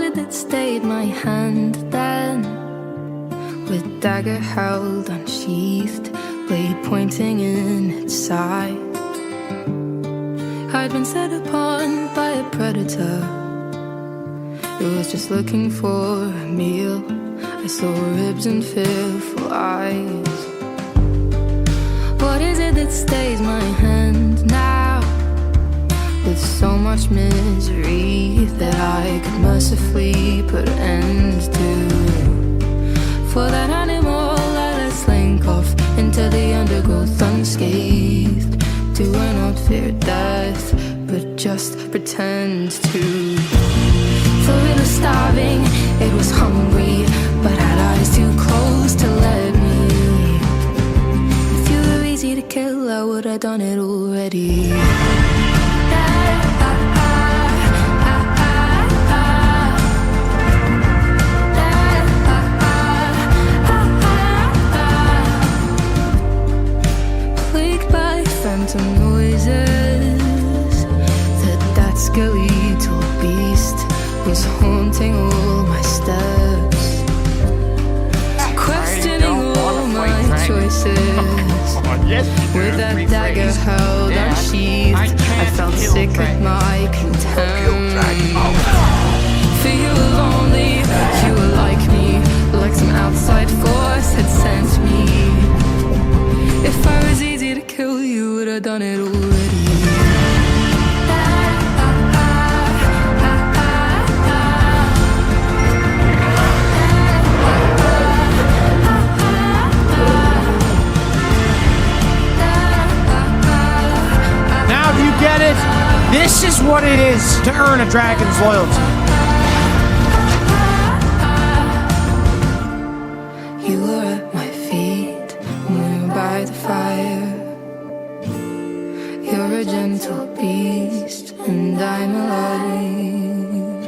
it that stayed my hand then? With dagger held unsheathed, blade pointing in its side. I'd been set upon by a predator. It was just looking for a meal. I saw ribs and fearful eyes. What is it that stays my hand now? With so much misery that I could mercifully put an end to. For that animal I let slink off into the undergrowth unscathed. Do I not fear death, but just pretend to? For it was starving, it was hungry, but had eyes too close to let me. If you were easy to kill, I would have done it already. Plagued by phantom noises, that skeletal beast was haunting all my steps, questioning all my choices. With that dagger held unsheathed, I felt sick of my contempt. For you were lonely, you were like me, like some outside force had sent me. If I was easy to kill, you would have done it already. Get it? This is what it is to earn a dragon's loyalty. You were at my feet, warm by the fire. You're a gentle beast, and I'm alive.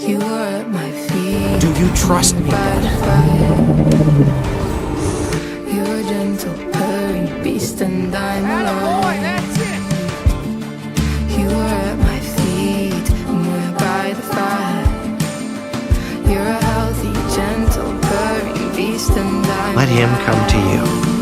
You were at my feet. Do you trust me? By the fire. You're a gentle, purring beast, and I'm alive. You were at my feet, and we're by the fire. You're a healthy, gentle, purring beast, and I'm Let him come to you.